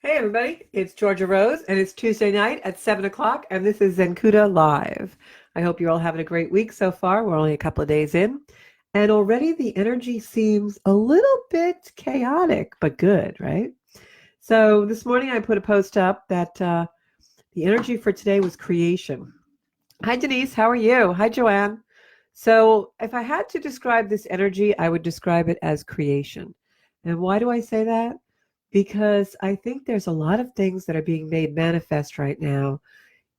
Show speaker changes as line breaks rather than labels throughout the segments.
Hey everybody, it's Georgia Rose, and it's Tuesday night at 7 o'clock, and this is Zenkuda Live. I hope you're all having a great week so far. We're only a couple of days in, and already the energy seems a little bit chaotic, but good, right? So this morning I put a post up that the energy for today was creation. Hi Denise, how are you? Hi Joanne. So if I had to describe this energy, I would describe it as creation. And why do I say that? Because I think there's a lot of things that are being made manifest right now,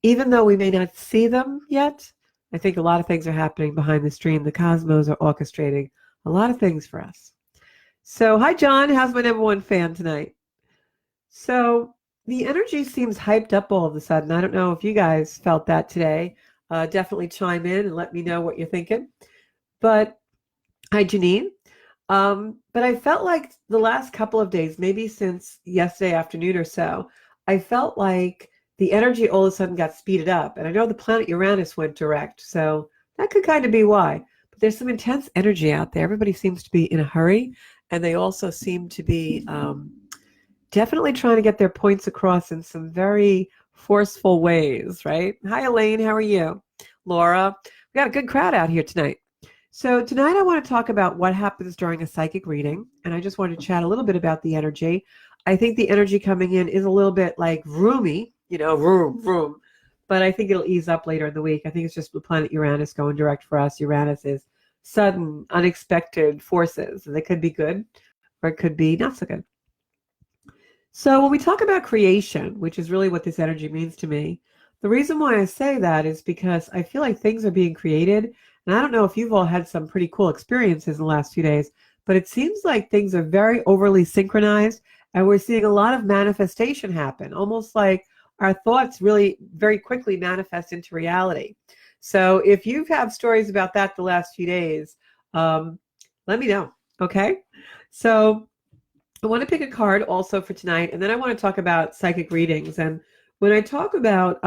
even though we may not see them yet. I think a lot of things are happening behind the stream. The cosmos are orchestrating a lot of things for us. So, hi, John. How's my number one fan tonight? So, the energy seems hyped up all of a sudden. I don't know if you guys felt that today. Definitely chime in and let me know what you're thinking. But, hi, Janine. But I felt like the last couple of days, maybe since yesterday afternoon or so, I felt like the energy all of a sudden got speeded up. And I know the planet Uranus went direct, so that could kind of be why. But there's some intense energy out there. Everybody seems to be in a hurry, and they also seem to be definitely trying to get their points across in some very forceful ways, right? Hi, Elaine. How are you? Laura. We got a good crowd out here tonight. So tonight I want to talk about what happens during a psychic reading, and I just want to chat a little bit about the energy. I think the energy coming in is a little bit like roomy, room, but I think it'll ease up later in the week. I think it's just the planet Uranus going direct for us. Uranus is sudden, unexpected forces, and they could be good or it could be not so good. So when we talk about creation, which is really what this energy means to me, the reason why I say that is because I feel like things are being created. And I don't know if you've all had some pretty cool experiences in the last few days, but it seems like things are very overly synchronized and we're seeing a lot of manifestation happen, almost like our thoughts really very quickly manifest into reality. So if you have stories about that the last few days, let me know. Okay. So I want to pick a card also for tonight, and then I want to talk about psychic readings. And when I talk about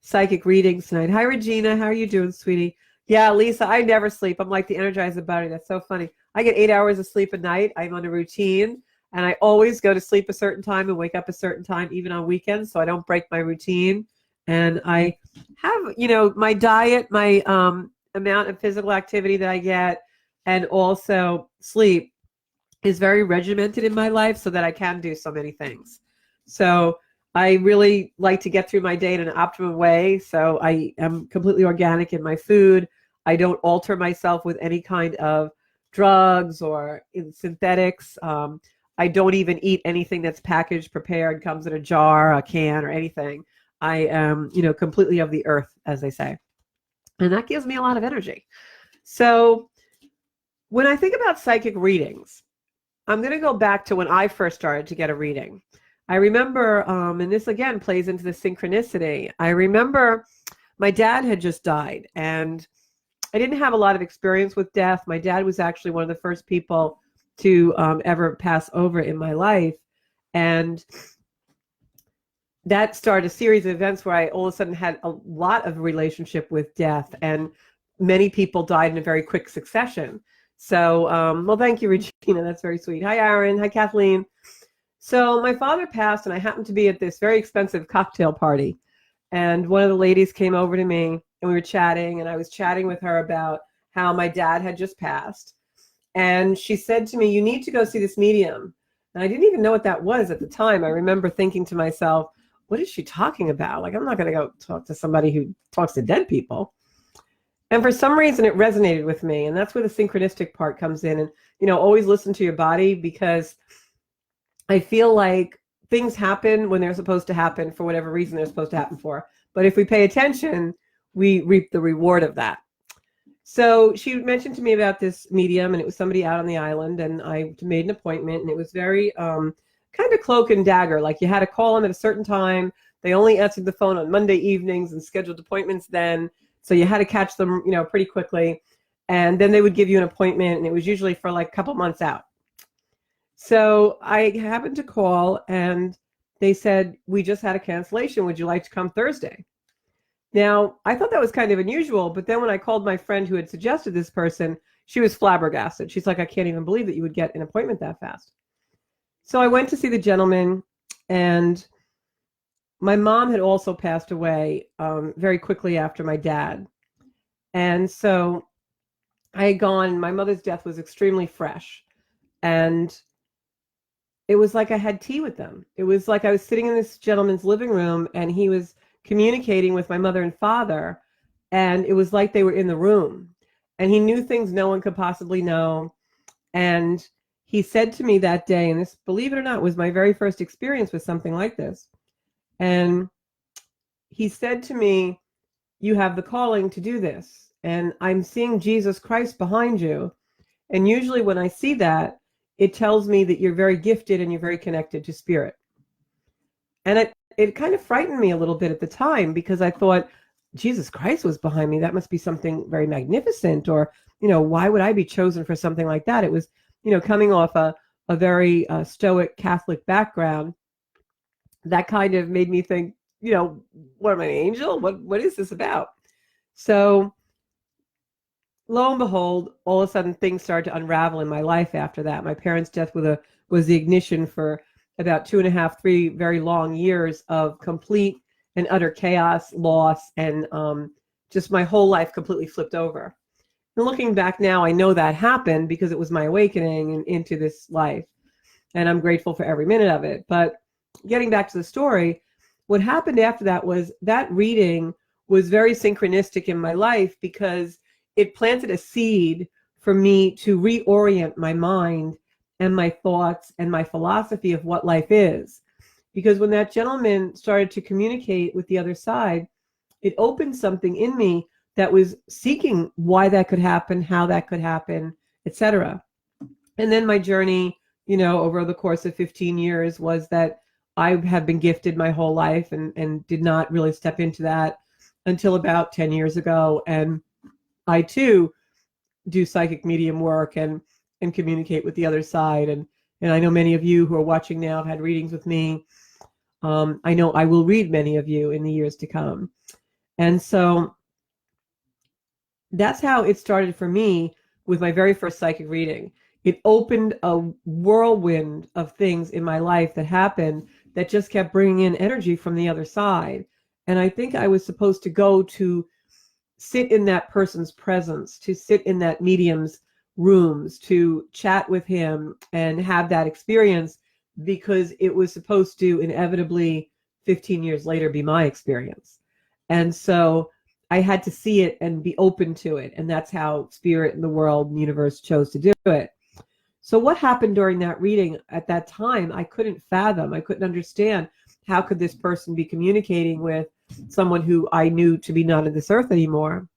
psychic readings tonight, hi Regina, how are you doing, sweetie? Yeah, Lisa, I never sleep. I'm like the Energizer Bunny. That's so funny. I get 8 hours of sleep a night. I'm on a routine, and I always go to sleep a certain time and wake up a certain time, even on weekends, so I don't break my routine. And I have, my diet, my amount of physical activity that I get, and also sleep is very regimented in my life so that I can do so many things. So I really like to get through my day in an optimum way. So I am completely organic in my food. I don't alter myself with any kind of drugs or in synthetics. I don't even eat anything that's packaged, prepared, comes in a jar, a can, or anything. I am, completely of the earth, as they say. And that gives me a lot of energy. So when I think about psychic readings, I'm going to go back to when I first started to get a reading. I remember, and this again plays into the synchronicity. I remember my dad had just died, and I didn't have a lot of experience with death. My dad was actually one of the first people to ever pass over in my life. And that started a series of events where I all of a sudden had a lot of relationship with death, and many people died in a very quick succession. So, well, thank you, Regina. That's very sweet. Hi, Aaron. Hi, Kathleen. So my father passed, and I happened to be at this very expensive cocktail party. And one of the ladies came over to me, and we were chatting, and I was chatting with her about how my dad had just passed. And she said to me, "You need to go see this medium." And I didn't even know what that was at the time. I remember thinking to myself, what is she talking about? Like, I'm not going to go talk to somebody who talks to dead people. And for some reason, it resonated with me. And that's where the synchronistic part comes in. And, always listen to your body, because I feel like things happen when they're supposed to happen for whatever reason they're supposed to happen for. But if we pay attention, we reap the reward of that. So she mentioned to me about this medium, and it was somebody out on the island, and I made an appointment, and it was very kind of cloak and dagger. Like, you had to call them at a certain time. They only answered the phone on Monday evenings and scheduled appointments then. So you had to catch them, pretty quickly. And then they would give you an appointment, and it was usually for like a couple months out. So I happened to call, and they said, "We just had a cancellation. Would you like to come Thursday?" Now, I thought that was kind of unusual, but then when I called my friend who had suggested this person, she was flabbergasted. She's like, "I can't even believe that you would get an appointment that fast." So I went to see the gentleman, And my mom had also passed away very quickly after my dad. And so I had gone, my mother's death was extremely fresh. And it was like I had tea with them. It was like I was sitting in this gentleman's living room and he was communicating with my mother and father. And it was like they were in the room. And he knew things no one could possibly know. And he said to me that day, and this, believe it or not, was my very first experience with something like this. And he said to me, "You have the calling to do this. And I'm seeing Jesus Christ behind you. And usually when I see that, it tells me that you're very gifted and you're very connected to spirit." And it kind of frightened me a little bit at the time because I thought, Jesus Christ was behind me. That must be something very magnificent. Or, why would I be chosen for something like that? It was, coming off a very stoic Catholic background. That kind of made me think, what am I, an angel? What is this about? So lo and behold, all of a sudden things started to unravel in my life after that. My parents' death was the ignition for about 2.5, 3 very long years of complete and utter chaos, loss, and just my whole life completely flipped over. And looking back now, I know that happened because it was my awakening into this life. And I'm grateful for every minute of it. But getting back to the story, what happened after that was that reading was very synchronistic in my life because it planted a seed for me to reorient my mind and my thoughts and my philosophy of what life is. Because when that gentleman started to communicate with the other side, it opened something in me that was seeking why that could happen, how that could happen, etc. And then my journey, over the course of 15 years was that I have been gifted my whole life and did not really step into that until about 10 years ago. And I too do psychic medium work and communicate with the other side. And I know many of you who are watching now have had readings with me. I know I will read many of you in the years to come. And so that's how it started for me with my very first psychic reading. It opened a whirlwind of things in my life that happened that just kept bringing in energy from the other side. And I think I was supposed to go to sit in that person's presence, to sit in that medium's rooms, to chat with him and have that experience because it was supposed to inevitably 15 years later be my experience. And so I had to see it and be open to it. And that's how spirit and the world and universe chose to do it. So what happened during that reading at that time, I couldn't fathom. I couldn't understand how could this person be communicating with someone who I knew to be not on this earth anymore.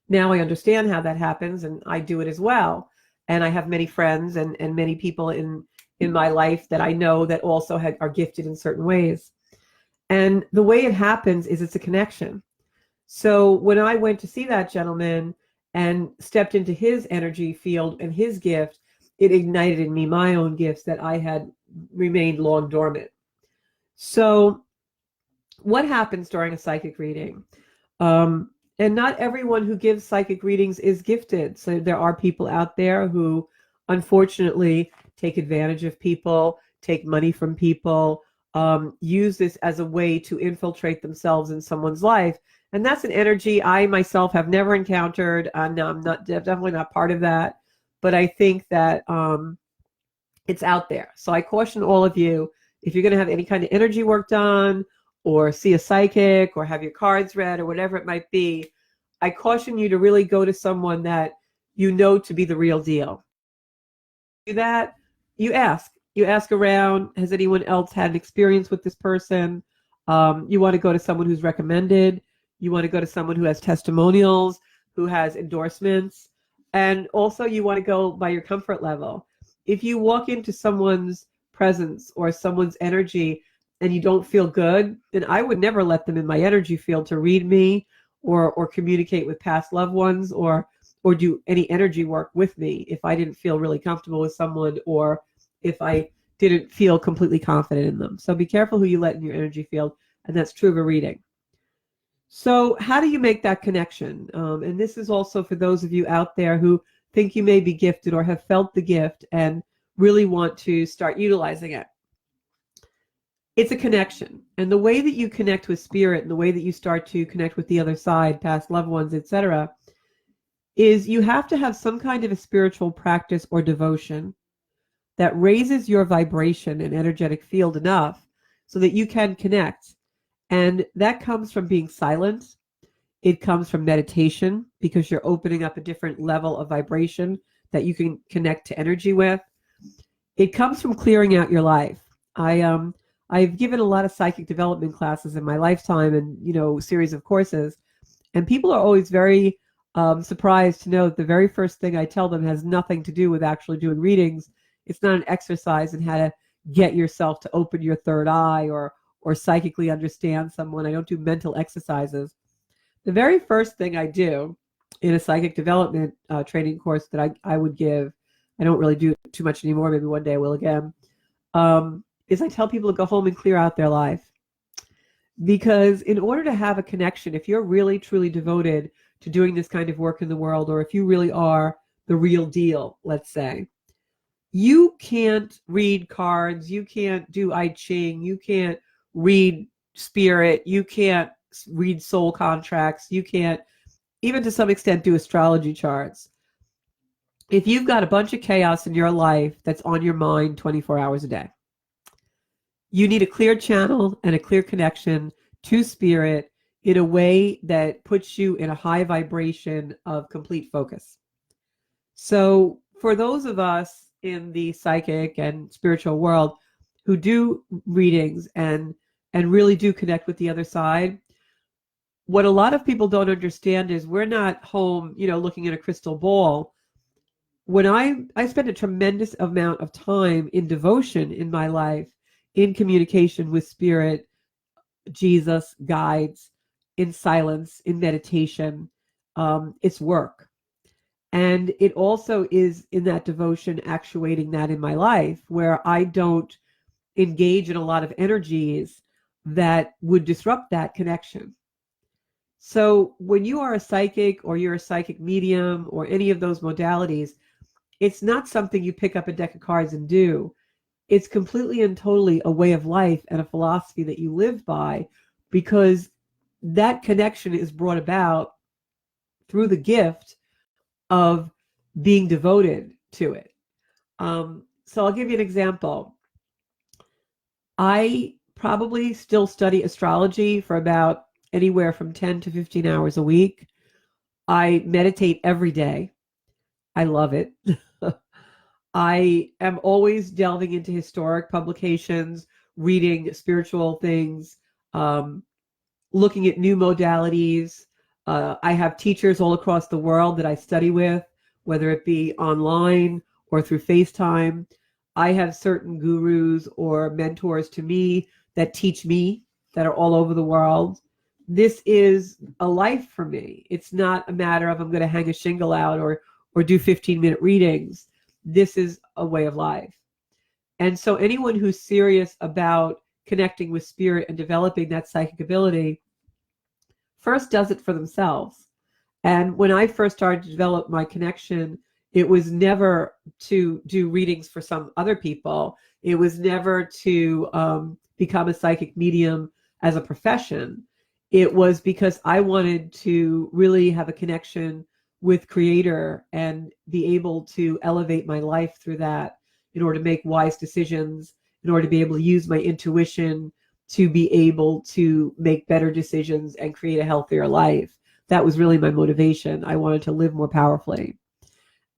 Now I understand how that happens, and I do it as well. And I have many friends and many people in my life that I know that also are gifted in certain ways. And the way it happens is it's a connection. So when I went to see that gentleman and stepped into his energy field and his gift, it ignited in me my own gifts that I had remained long dormant. So what happens during a psychic reading? And not everyone who gives psychic readings is gifted. So there are people out there who unfortunately take advantage of people, take money from people, use this as a way to infiltrate themselves in someone's life. And that's an energy I myself have never encountered. No, I'm not definitely not part of that. But I think that it's out there. So I caution all of you, if you're going to have any kind of energy work done or see a psychic or have your cards read or whatever it might be, I caution you to really go to someone that you know to be the real deal. Do that, you ask around, has anyone else had an experience with this person? You want to go to someone who's recommended. You want to go to someone who has testimonials, who has endorsements. And also you want to go by your comfort level. If you walk into someone's presence or someone's energy and you don't feel good, then I would never let them in my energy field to read me or communicate with past loved ones or do any energy work with me if I didn't feel really comfortable with someone or if I didn't feel completely confident in them. So be careful who you let in your energy field, and that's true of a reading. So how do you make that connection? And this is also for those of you out there who think you may be gifted or have felt the gift and really want to start utilizing it. It's a connection. And the way that you connect with spirit and the way that you start to connect with the other side, past loved ones, etc., is you have to have some kind of a spiritual practice or devotion that raises your vibration and energetic field enough so that you can connect. And that comes from being silent. It comes from meditation because you're opening up a different level of vibration that you can connect to energy with. It comes from clearing out your life. I've given a lot of psychic development classes in my lifetime and, series of courses. And people are always very surprised to know that the very first thing I tell them has nothing to do with actually doing readings. It's not an exercise in how to get yourself to open your third eye or psychically understand someone. I don't do mental exercises. The very first thing I do in a psychic development training course that I would give, I don't really do too much anymore, maybe one day I will again, is I tell people to go home and clear out their life. Because in order to have a connection, if you're really, truly devoted to doing this kind of work in the world, or if you really are the real deal, let's say, you can't read cards, you can't do I Ching, you can't read spirit, you can't read soul contracts, you can't, even to some extent, do astrology charts. If you've got a bunch of chaos in your life that's on your mind 24 hours a day, you need a clear channel and a clear connection to spirit in a way that puts you in a high vibration of complete focus. So for those of us in the psychic and spiritual world who do readings and really do connect with the other side, what a lot of people don't understand is we're not home, looking at a crystal ball. When I spend a tremendous amount of time in devotion in my life, in communication with spirit, Jesus, guides, in silence, in meditation. It's work. And it also is in that devotion actuating that in my life where I don't engage in a lot of energies that would disrupt that connection. So when you are a psychic or you're a psychic medium or any of those modalities, it's not something you pick up a deck of cards and do. It's completely and totally a way of life and a philosophy that you live by, because that connection is brought about through the gift of being devoted to it. So I'll give you an example. I probably still study astrology for about anywhere from 10 to 15 hours a week. I meditate every day. I love it. I am always delving into historic publications, reading spiritual things, looking at new modalities. I have teachers all across the world that I study with, whether it be online or through FaceTime. I have certain gurus or mentors to me that teach me that are all over the world. This is a life for me. It's not a matter of I'm going to hang a shingle out or do 15-minute readings. This is a way of life. And so anyone who's serious about connecting with spirit and developing that psychic ability first does it for themselves. And when I first started to develop my connection, it was never to do readings for some other people. It was never to become a psychic medium as a profession. It was because I wanted to really have a connection with Creator and be able to elevate my life through that in order to make wise decisions, in order to be able to use my intuition to be able to make better decisions and create a healthier life. That was really my motivation. I wanted to live more powerfully.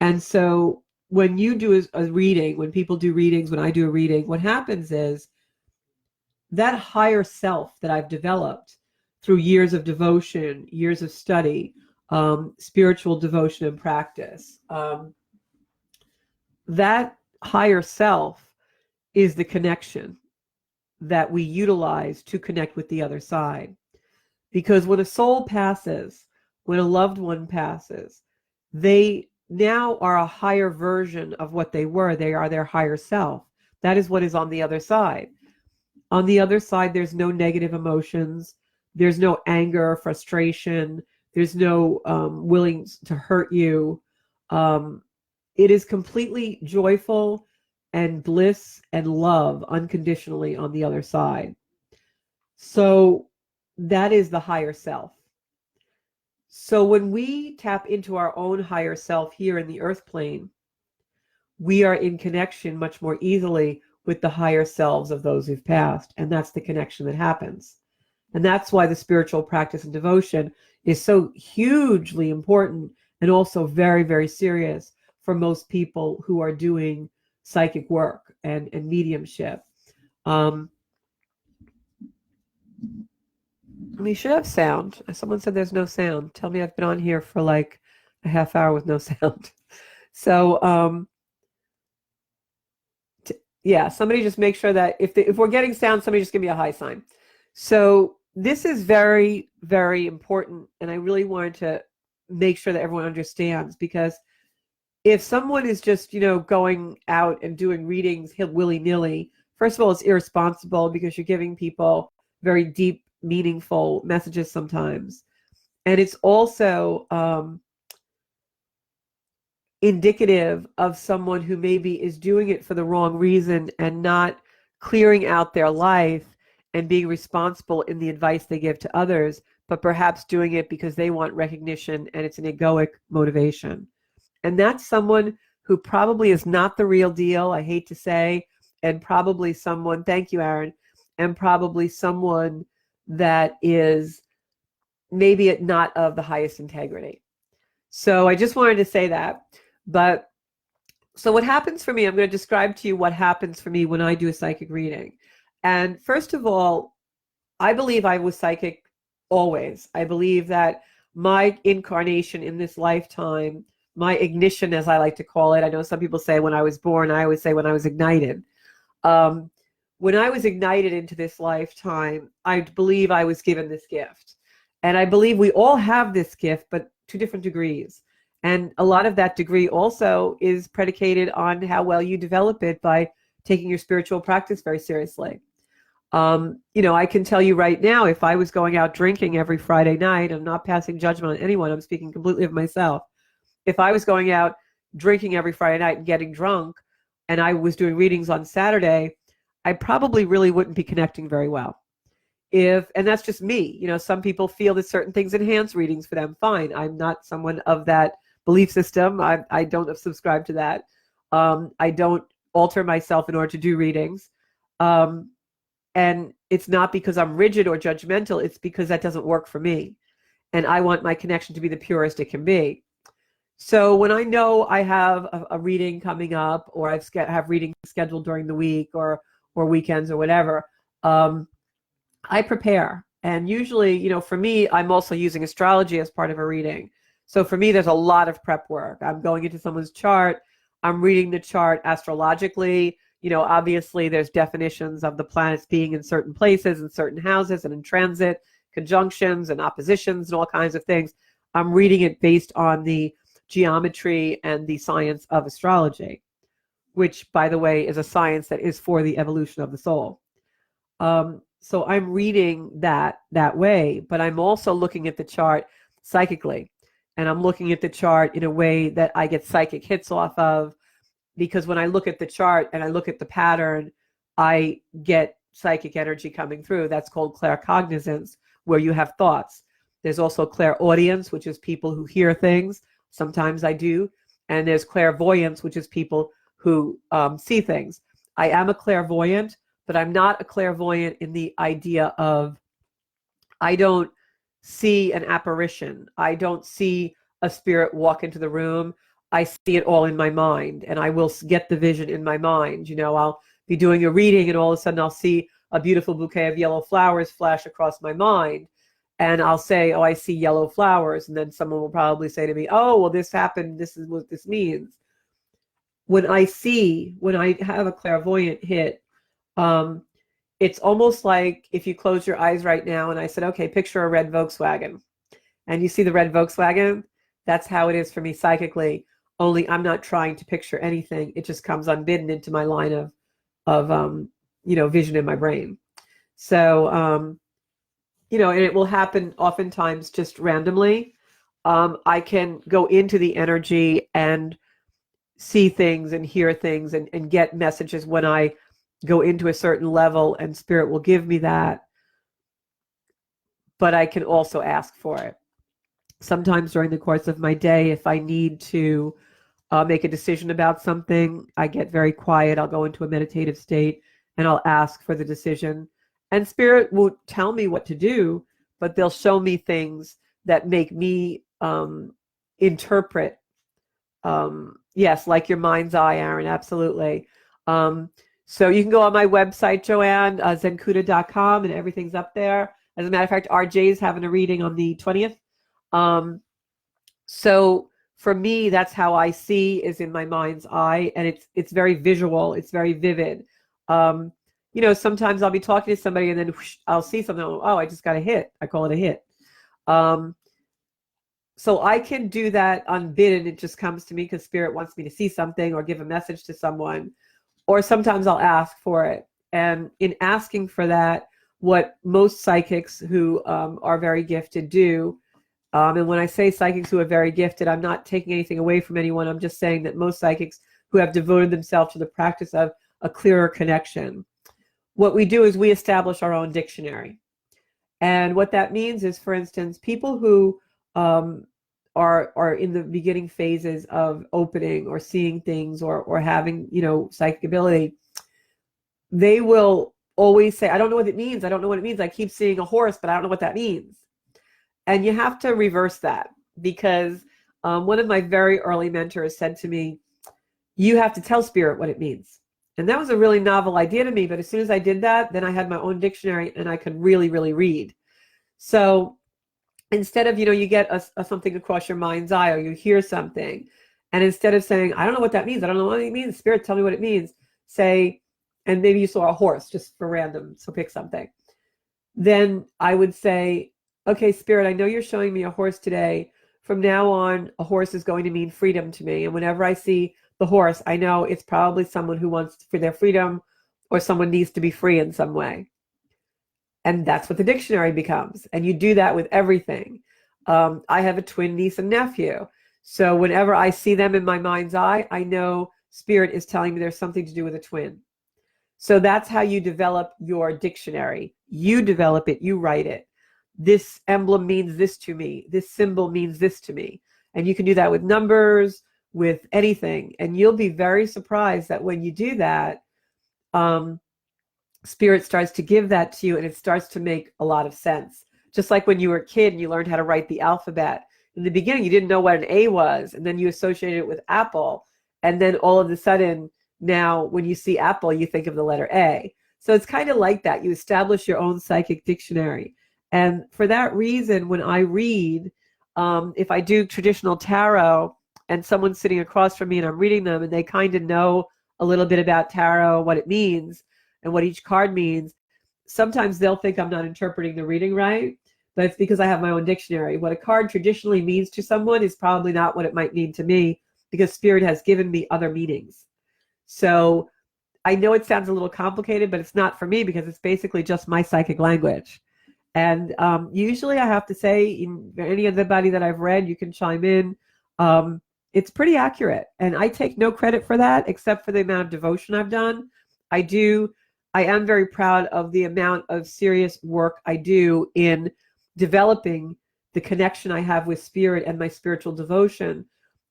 And so when you do a reading, when people do readings, when I do a reading, what happens is that higher self that I've developed through years of devotion, years of study, spiritual devotion and practice, that higher self is the connection that we utilize to connect with the other side. Because when a soul passes, when a loved one passes, they now are a higher version of what they were. They are their higher self. That is what is on the other side. On the other side, there's no negative emotions. There's no anger, frustration. There's no willing to hurt you. It is completely joyful and bliss and love unconditionally on the other side. So that is the higher self. So when we tap into our own higher self here in the earth plane, we are in connection much more easily with the higher selves of those who've passed. And that's the connection that happens. And that's why the spiritual practice and devotion is so hugely important and also very, very serious for most people who are doing psychic work and mediumship. We should have sound. Someone said there's no sound. Tell me I've been on here for like a half hour with no sound. So, yeah, somebody just make sure that if we're getting sound, somebody just give me a high sign. So this is very, very important. And I really wanted to make sure that everyone understands, because if someone is just, going out and doing readings willy-nilly, first of all, it's irresponsible because you're giving people very deep, meaningful messages sometimes. And it's also indicative of someone who maybe is doing it for the wrong reason and not clearing out their life and being responsible in the advice they give to others, but perhaps doing it because they want recognition and it's an egoic motivation. And that's someone who probably is not the real deal, I hate to say, and probably someone, thank you, Aaron, and probably someone that is maybe not of the highest integrity. So I just wanted to say that. But so what happens for me, I'm going to describe to you what happens for me when I do a psychic reading. And first of all, I believe I was psychic always. I believe that my incarnation in this lifetime, my ignition, as I like to call it, I know some people say when I was born, I always say when I was ignited. When I was ignited into this lifetime, I believe I was given this gift. And I believe we all have this gift, but to different degrees. And a lot of that degree also is predicated on how well you develop it by taking your spiritual practice very seriously. I can tell you right now, if I was going out drinking every Friday night, I'm not passing judgment on anyone, I'm speaking completely of myself. If I was going out drinking every Friday night and getting drunk, and I was doing readings on Saturday, I probably really wouldn't be connecting very well. And that's just me. Some people feel that certain things enhance readings for them. Fine. I'm not someone of that belief system. I don't subscribe to that. I don't alter myself in order to do readings. And it's not because I'm rigid or judgmental. It's because that doesn't work for me. And I want my connection to be the purest it can be. So when I know I have a reading coming up, or I have readings scheduled during the week or weekends or whatever, I prepare. And usually, for me, I'm also using astrology as part of a reading. So for me, there's a lot of prep work. I'm going into someone's chart. I'm reading the chart astrologically. Obviously, there's definitions of the planets being in certain places, in certain houses, and in transit, conjunctions and oppositions and all kinds of things. I'm reading it based on the geometry and the science of astrology, which, by the way, is a science that is for the evolution of the soul. So I'm reading that way, but I'm also looking at the chart psychically. And I'm looking at the chart in a way that I get psychic hits off of, because when I look at the chart and I look at the pattern, I get psychic energy coming through. That's called claircognizance, where you have thoughts. There's also clairaudience, which is people who hear things. Sometimes I do. And there's clairvoyance, which is people who see things. I am a clairvoyant, but I'm not a clairvoyant in the idea of, I don't see an apparition. I don't see a spirit walk into the room. I see it all in my mind, and I will get the vision in my mind. I'll be doing a reading and all of a sudden I'll see a beautiful bouquet of yellow flowers flash across my mind. And I'll say, oh, I see yellow flowers. And then someone will probably say to me, oh, well, this happened. This is what this means. When I have a clairvoyant hit, it's almost like if you close your eyes right now and I said, okay, picture a red Volkswagen, and you see the red Volkswagen. That's how it is for me psychically, only I'm not trying to picture anything. It just comes unbidden into my line of vision in my brain. So, and it will happen oftentimes just randomly. I can go into the energy and see things and hear things and get messages when I go into a certain level, and spirit will give me that. But I can also ask for it. Sometimes during the course of my day, if I need to make a decision about something, I get very quiet. I'll go into a meditative state and I'll ask for the decision. And spirit won't tell me what to do, but they'll show me things that make me interpret. Yes, like your mind's eye, Aaron, absolutely. So you can go on my website, Joanne, zenkuda.com, and everything's up there. As a matter of fact, RJ's having a reading on the 20th. So for me, that's how I see, is in my mind's eye, and it's very visual. It's very vivid. Sometimes I'll be talking to somebody and then whoosh, I'll see something. Oh, I just got a hit. I call it a hit. So I can do that unbidden. It just comes to me because spirit wants me to see something or give a message to someone. Or sometimes I'll ask for it. And in asking for that, what most psychics who are very gifted do, and when I say psychics who are very gifted, I'm not taking anything away from anyone. I'm just saying that most psychics who have devoted themselves to the practice of a clearer connection, what we do is we establish our own dictionary. And what that means is, for instance, people who are in the beginning phases of opening or seeing things or having, psychic ability, they will always say, I don't know what it means. I don't know what it means. I keep seeing a horse, but I don't know what that means. And you have to reverse that, because one of my very early mentors said to me, you have to tell spirit what it means. And that was a really novel idea to me. But as soon as I did that, then I had my own dictionary and I could really, really read. So instead of, you get something across your mind's eye, or you hear something, and instead of saying, I don't know what that means, I don't know what it means, spirit, tell me what it means, say, and maybe you saw a horse just for random, so pick something. Then I would say, okay, spirit, I know you're showing me a horse today. From now on, a horse is going to mean freedom to me. And whenever I see the horse, I know it's probably someone who wants for their freedom, or someone needs to be free in some way. And that's what the dictionary becomes. And you do that with everything. I have a twin niece and nephew. So whenever I see them in my mind's eye, I know spirit is telling me there's something to do with a twin. So that's how you develop your dictionary. You develop it, you write it. This emblem means this to me. This symbol means this to me. And you can do that with numbers, with anything. And you'll be very surprised that when you do that, spirit starts to give that to you, and it starts to make a lot of sense. Just like when you were a kid and you learned how to write the alphabet. In the beginning, you didn't know what an A was, and then you associated it with apple. And then all of a sudden, now when you see apple, you think of the letter A. So it's kind of like that. You establish your own psychic dictionary. And for that reason, when I read, if I do traditional tarot and someone's sitting across from me and I'm reading them and they kind of know a little bit about tarot, what it means and what each card means, sometimes they'll think I'm not interpreting the reading right, but it's because I have my own dictionary. What a card traditionally means to someone is probably not what it might mean to me, because spirit has given me other meanings. So I know it sounds a little complicated, but it's not for me, because it's basically just my psychic language. And usually I have to say, in anybody that I've read, you can chime in, it's pretty accurate. And I take no credit for that, except for the amount of devotion I've done. I am very proud of the amount of serious work I do in developing the connection I have with spirit and my spiritual devotion,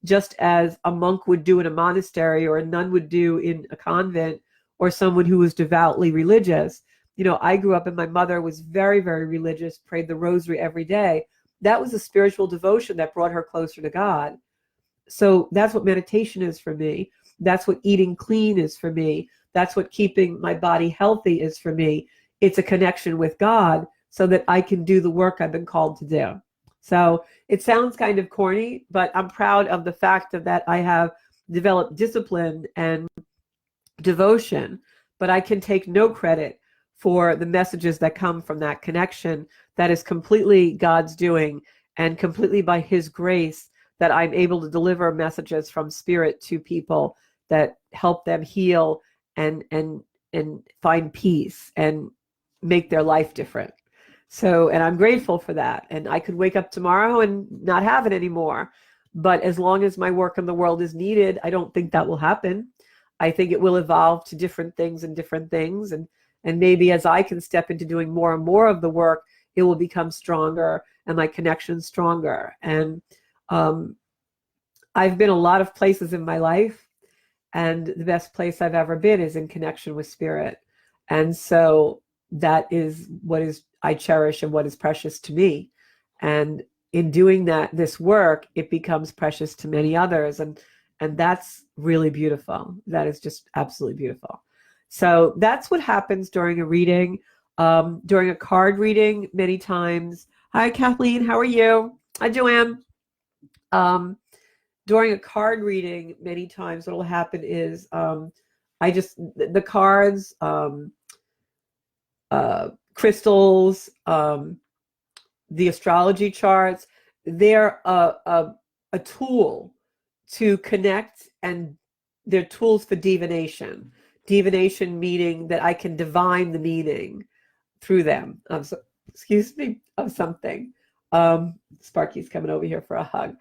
just as a monk would do in a monastery, or a nun would do in a convent, or someone who was devoutly religious. I grew up and my mother was very, very religious, prayed the rosary every day. That was a spiritual devotion that brought her closer to God. So that's what meditation is for me. That's what eating clean is for me. That's what keeping my body healthy is for me. It's a connection with God so that I can do the work I've been called to do. So it sounds kind of corny, but I'm proud of the fact that I have developed discipline and devotion, but I can take no credit for the messages that come from that connection. That is completely God's doing, and completely by His grace that I'm able to deliver messages from spirit to people that help them heal and find peace and make their life different. So, and I'm grateful for that. And I could wake up tomorrow and not have it anymore. But as long as my work in the world is needed, I don't think that will happen. I think it will evolve to different things and different things. And maybe as I can step into doing more and more of the work, it will become stronger and my connection stronger. And I've been a lot of places in my life, and the best place I've ever been is in connection with spirit. And so that is what is I cherish and what is precious to me. And in doing this work, it becomes precious to many others. And that's really beautiful. That is just absolutely beautiful. So that's what happens during a reading, during a card reading many times. Hi, Kathleen. How are you? Hi, Joanne. During a card reading, many times what will happen is the cards, crystals, the astrology charts, they're a tool to connect, and they're tools for divination. Divination meaning that I can divine the meaning through them of, excuse me, of something. Sparky's coming over here for a hug.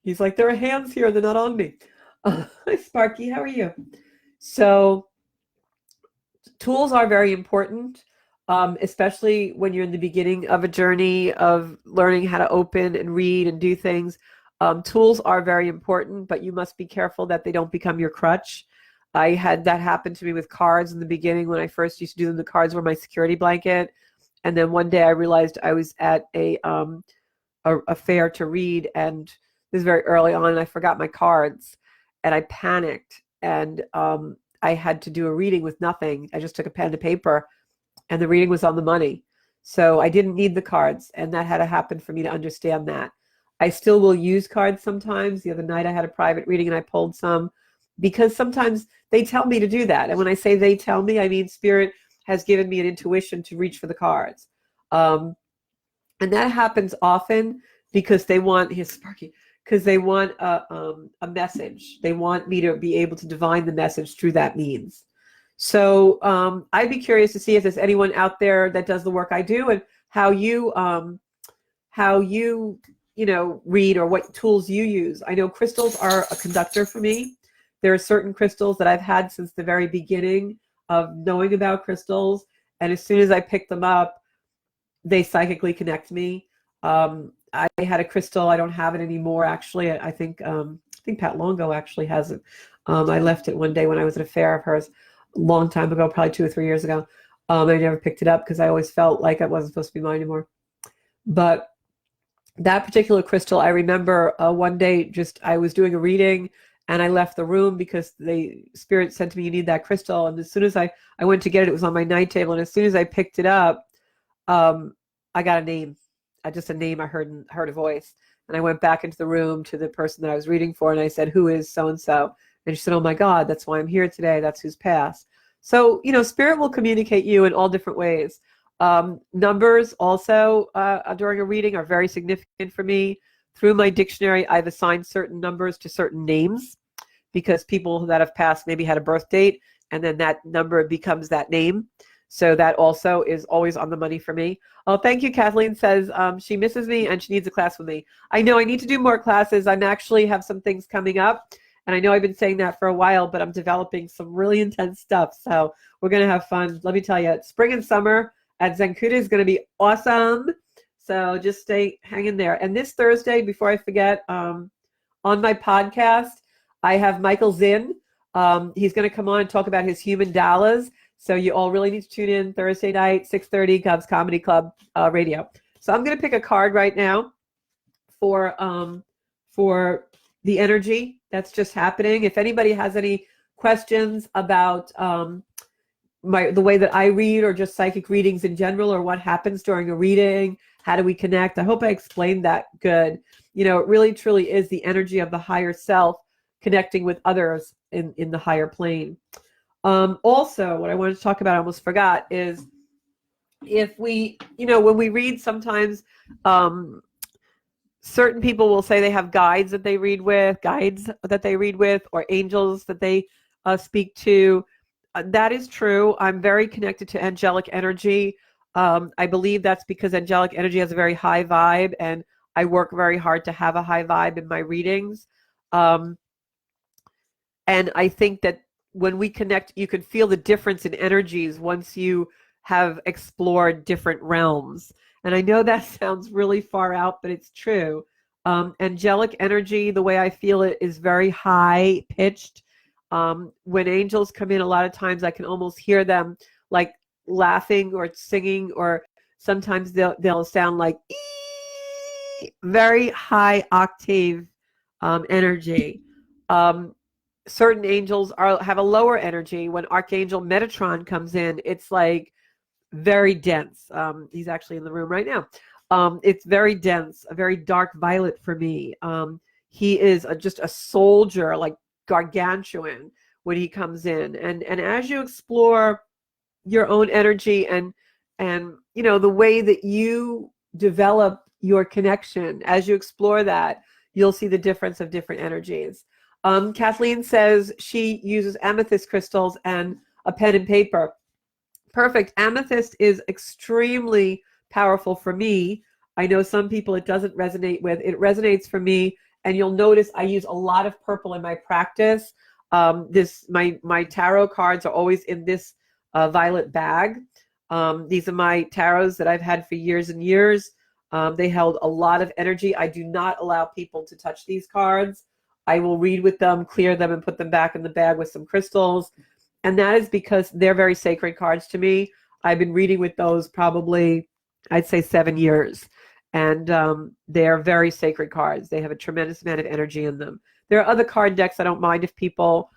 He's like, there are hands here, they're not on me. Hi, Sparky, how are you? So tools are very important, especially when you're in the beginning of a journey of learning how to open and read and do things. Tools are very important, but you must be careful that they don't become your crutch. I had that happen to me with cards in the beginning when I first used to do them. The cards were my security blanket. And then one day I realized I was at a fair to read, and this was very early on, and I forgot my cards, and I panicked, and I had to do a reading with nothing. I just took a pen and paper, and the reading was on the money. So I didn't need the cards, and that had to happen for me to understand that. I still will use cards sometimes. The other night I had a private reading and I pulled some, because sometimes they tell me to do that. And when I say they tell me, I mean Spirit has given me an intuition to reach for the cards. And that happens often because they want they want a message. They want me to be able to divine the message through that means. So I'd be curious to see if there's anyone out there that does the work I do, and how you read, or what tools you use. I know crystals are a conductor for me. There are certain crystals that I've had since the very beginning of knowing about crystals, and as soon as I pick them up, they psychically connect me. I had a crystal. I don't have it anymore, actually. I think Pat Longo actually has it. I left it one day when I was at a fair of hers a long time ago, probably 2 or 3 years ago. I never picked it up because I always felt like it wasn't supposed to be mine anymore. But that particular crystal, I remember one day I was doing a reading, and I left the room because the Spirit said to me, you need that crystal. And as soon as I went to get it, it was on my night table. And as soon as I picked it up, I got a name. Just a name. I heard a voice. And I went back into the room to the person that I was reading for, and I said, who is so-and-so? And she said, oh my God, that's why I'm here today. That's who's passed. So, Spirit will communicate you in all different ways. Numbers also during a reading are very significant for me. Through my dictionary, I've assigned certain numbers to certain names, because people that have passed maybe had a birth date, and then that number becomes that name. So that also is always on the money for me. Oh, thank you. Kathleen says she misses me and she needs a class with me. I know I need to do more classes. I'm actually have some things coming up. And I know I've been saying that for a while, but I'm developing some really intense stuff. So we're going to have fun. Let me tell you, spring and summer at Zenkuda is going to be awesome. So just hang in there. And this Thursday, before I forget, on my podcast, I have Michael Zinn. He's going to come on and talk about his human dollars. So you all really need to tune in Thursday night, 6:30, Cubs Comedy Club radio. So I'm going to pick a card right now for the energy that's just happening. If anybody has any questions about the way that I read, or just psychic readings in general, or what happens during a reading, how do we connect? I hope I explained that good. It really truly is the energy of the higher self connecting with others in the higher plane. Also, what I wanted to talk about, I almost forgot, is if we, when we read, sometimes certain people will say they have guides that they read with, or angels that they speak to. That is true. I'm very connected to angelic energy. I believe that's because angelic energy has a very high vibe, and I work very hard to have a high vibe in my readings. And I think that when we connect, you can feel the difference in energies once you have explored different realms. And I know that sounds really far out, but it's true. Angelic energy, the way I feel it, is very high pitched. When angels come in, a lot of times I can almost hear them like laughing or singing, or sometimes they'll sound like very high octave energy. Certain angels have a lower energy. When Archangel Metatron comes in, it's like very dense. He's actually in the room right now. It's very dense, a very dark violet for me. He is just a soldier, like gargantuan when he comes in. And as you explore your own energy and the way that you develop your connection, as you explore that, you'll see the difference of different energies. Kathleen says she uses amethyst crystals and a pen and paper. Perfect. Amethyst is extremely powerful for me. I know some people it doesn't resonate with. It resonates for me, and you'll notice I use a lot of purple in my practice. My tarot cards are always in this violet bag. These are my tarots that I've had for years and years. They held a lot of energy. I do not allow people to touch these cards. I will read with them, clear them, and put them back in the bag with some crystals. And that is because they're very sacred cards to me. I've been reading with those probably, I'd say, 7 years. And they're very sacred cards. They have a tremendous amount of energy in them. There are other card decks I don't mind if people,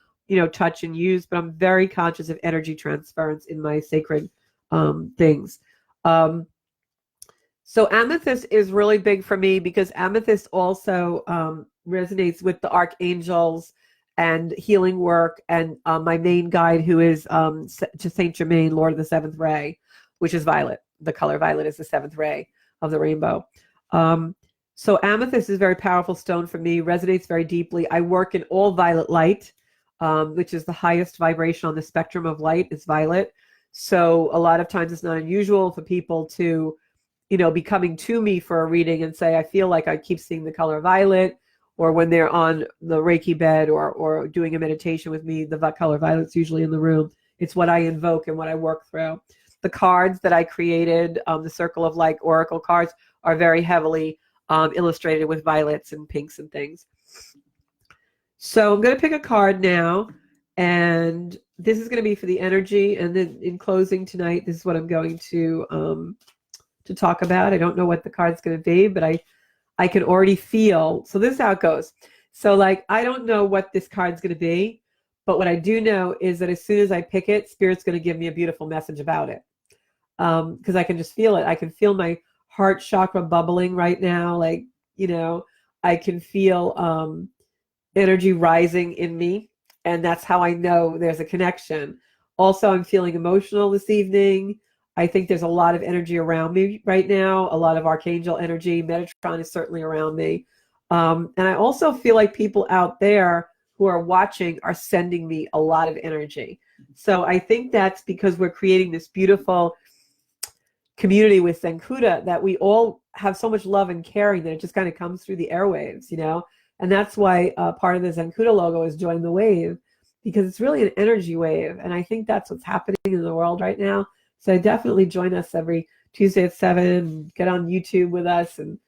touch and use, but I'm very conscious of energy transference in my sacred things. So amethyst is really big for me because amethyst also resonates with the archangels and healing work, and my main guide, who is to Saint Germain, Lord of the Seventh Ray, which is violet. The color violet is the seventh ray of the rainbow. So amethyst is a very powerful stone for me, resonates very deeply. I work in all violet light, which is the highest vibration on the spectrum of light is violet. So a lot of times it's not unusual for people to be coming to me for a reading and say, I feel like I keep seeing the color violet, or when they're on the Reiki bed or doing a meditation with me, the color violet's usually in the room. It's what I invoke and what I work through. The cards that I created, the Circle of Light Oracle cards, are very heavily illustrated with violets and pinks and things. So I'm going to pick a card now, and this is going to be for the energy. And then in closing tonight, this is what I'm going to talk about. I don't know what the card's going to be, but I can already feel. So this is how it goes. So I don't know what this card's going to be, but what I do know is that as soon as I pick it, Spirit's going to give me a beautiful message about it. Because I can just feel it. I can feel my heart chakra bubbling right now. I can feel energy rising in me. And that's how I know there's a connection. Also, I'm feeling emotional this evening. I think there's a lot of energy around me right now, a lot of archangel energy. Metatron is certainly around me. And I also feel like people out there who are watching are sending me a lot of energy. So I think that's because we're creating this beautiful community with Zenkuda, that we all have so much love and caring that it just kind of comes through the airwaves, And that's why part of the Zenkuda logo is Join the Wave, because it's really an energy wave. And I think that's what's happening in the world right now. So definitely join us every Tuesday at 7. Get on YouTube with us and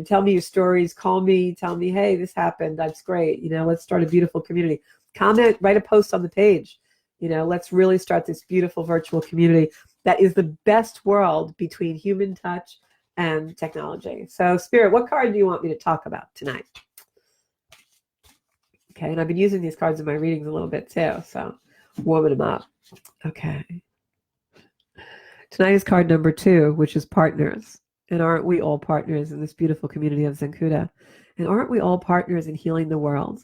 tell me your stories. Call me. Tell me, hey, this happened. That's great. Let's start a beautiful community. Comment, write a post on the page. Let's really start this beautiful virtual community that is the best world between human touch and technology. So, Spirit, what card do you want me to talk about tonight? Okay, and I've been using these cards in my readings a little bit too, so warming them up. Okay. Tonight is card number 2, which is partners. And aren't we all partners in this beautiful community of Zenkuda? And aren't we all partners in healing the world?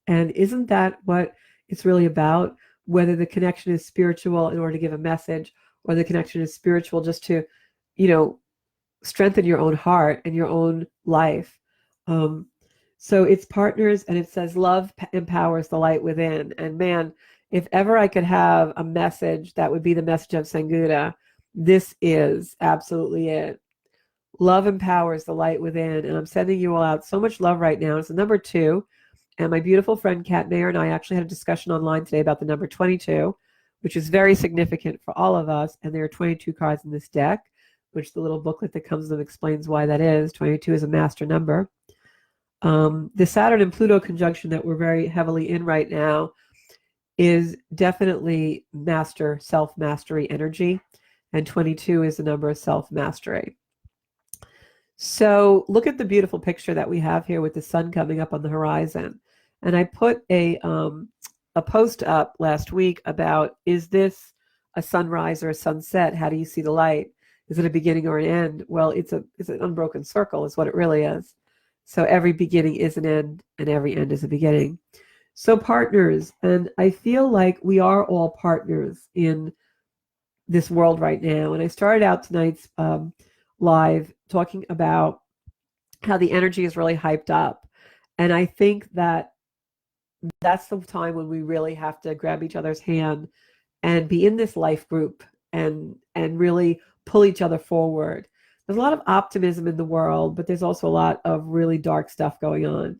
And isn't that what it's really about? Whether the connection is spiritual in order to give a message, or the connection is spiritual just to, strengthen your own heart and your own life. So it's partners, and it says love empowers the light within. And man, if ever I could have a message that would be the message of Zenkuda, this is absolutely it. Love empowers the light within. And I'm sending you all out so much love right now. It's the number 2. And my beautiful friend Kat Mayer and I actually had a discussion online today about the number 22, which is very significant for all of us. And there are 22 cards in this deck, which the little booklet that comes with them explains why that is. 22 is a master number. The Saturn and Pluto conjunction that we're very heavily in right now is definitely self-mastery energy. And 22 is the number of self-mastery. So look at the beautiful picture that we have here with the sun coming up on the horizon. And I put a post up last week about, is this a sunrise or a sunset? How do you see the light? Is it a beginning or an end? Well, it's an unbroken circle is what it really is. So every beginning is an end and every end is a beginning. So partners, and I feel like we are all partners in this world right now. And I started out tonight's live talking about how the energy is really hyped up. And I think that that's the time when we really have to grab each other's hand and be in this life group and really pull each other forward. There's a lot of optimism in the world, but there's also a lot of really dark stuff going on.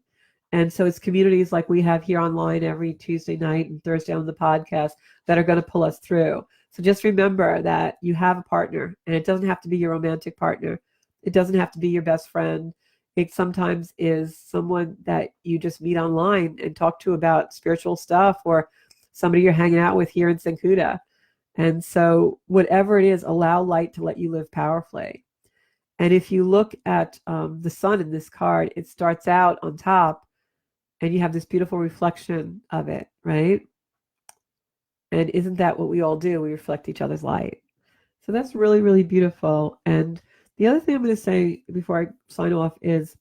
And so it's communities like we have here online every Tuesday night and Thursday on the podcast that are going to pull us through. So just remember that you have a partner, and it doesn't have to be your romantic partner. It doesn't have to be your best friend. It sometimes is someone that you just meet online and talk to about spiritual stuff, or somebody you're hanging out with here in St. Cuda. And so whatever it is, allow light to let you live powerfully. And if you look at the sun in this card, it starts out on top and you have this beautiful reflection of it, right? And isn't that what we all do? We reflect each other's light. So that's really, really beautiful. And the other thing I'm going to say before I sign off is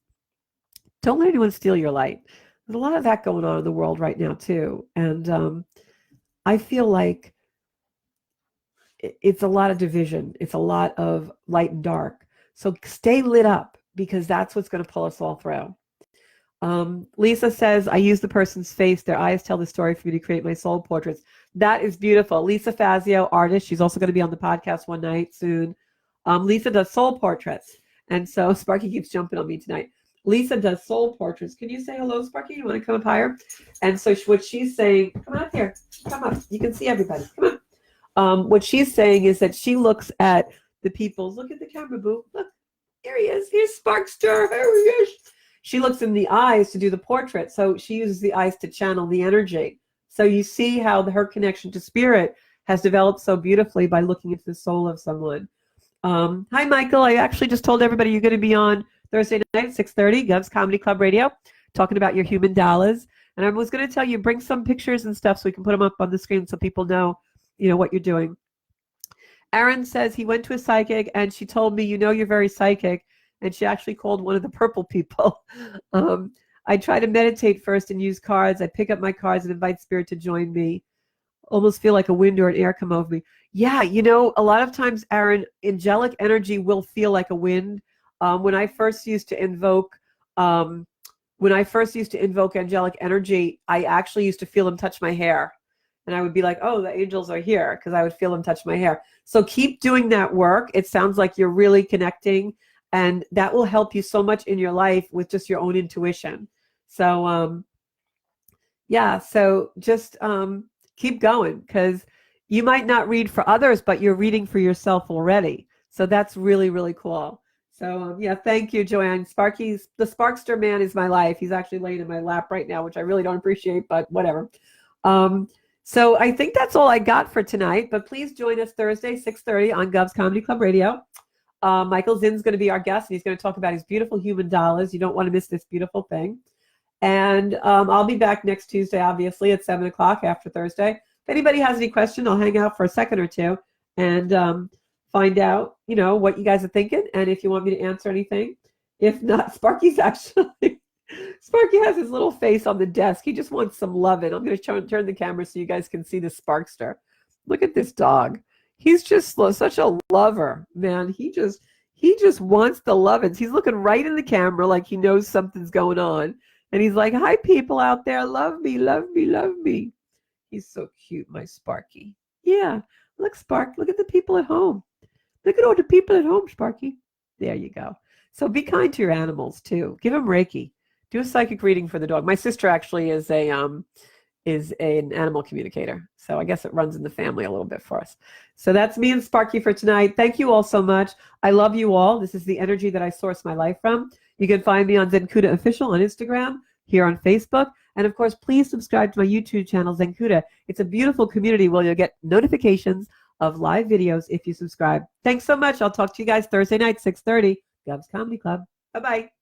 don't let anyone steal your light. There's a lot of that going on in the world right now too. And I feel like it's a lot of division. It's a lot of light and dark. So stay lit up, because that's what's going to pull us all through. Lisa says, I use the person's face. Their eyes tell the story for me to create my soul portraits. That is beautiful. Lisa Fazio, artist. She's also going to be on the podcast one night soon. Lisa does soul portraits. And so Sparky keeps jumping on me tonight. Lisa does soul portraits. Can you say hello, Sparky? You want to come up higher? And so what she's saying, come up here. Come up. You can see everybody. Come on. What she's saying is that she looks at the people's, look at the camera, boo. Look, here he is. Here's Sparkster. Here he is. She looks in the eyes to do the portrait. So she uses the eyes to channel the energy. So you see how her connection to spirit has developed so beautifully by looking into the soul of someone. Hi, Michael. I actually just told everybody you're going to be on Thursday night at 6:30, Gov's Comedy Club Radio, talking about your human dollars. And I was going to tell you, bring some pictures and stuff so we can put them up on the screen so people know, what you're doing. Aaron says he went to a psychic and she told me, you're very psychic. And she actually called one of the purple people. I try to meditate first and use cards. I pick up my cards and invite spirit to join me. Almost feel like a wind or an air come over me. Yeah, a lot of times, Aaron, angelic energy will feel like a wind. When I first used to invoke angelic energy, I actually used to feel them touch my hair. And I would be like, oh, the angels are here, because I would feel them touch my hair. So keep doing that work. It sounds like you're really connecting. And that will help you so much in your life with just your own intuition. So, so just keep going, because you might not read for others, but you're reading for yourself already. So that's really, really cool. So, thank you, Joanne. The Sparkster man is my life. He's actually laying in my lap right now, which I really don't appreciate, but whatever. So I think that's all I got for tonight. But please join us Thursday, 6:30 on Gov's Comedy Club Radio. Michael Zinn's going to be our guest, and he's going to talk about his beautiful human dollars. You don't want to miss this beautiful thing. And I'll be back next Tuesday, obviously, at 7 o'clock after Thursday. If anybody has any question, I'll hang out for a second or two and find out, what you guys are thinking, and if you want me to answer anything. If not, Sparky has his little face on the desk. He just wants some loving. I'm going to turn the camera so you guys can see the Sparkster. Look at this dog. He's just such a lover, man. He just wants the lovins. He's looking right in the camera like he knows something's going on. And he's like, hi, people out there. Love me, love me, love me. He's so cute, my Sparky. Yeah. Look, Spark. Look at the people at home. Look at all the people at home, Sparky. There you go. So be kind to your animals too. Give them Reiki. Do a psychic reading for the dog. My sister actually is an animal communicator. So I guess it runs in the family a little bit for us. So that's me and Sparky for tonight. Thank you all so much. I love you all. This is the energy that I source my life from. You can find me on Zenkuda Official on Instagram, here on Facebook. And of course, please subscribe to my YouTube channel, Zenkuda. It's a beautiful community where you'll get notifications of live videos if you subscribe. Thanks so much. I'll talk to you guys Thursday night, 6:30, Gov's Comedy Club. Bye-bye.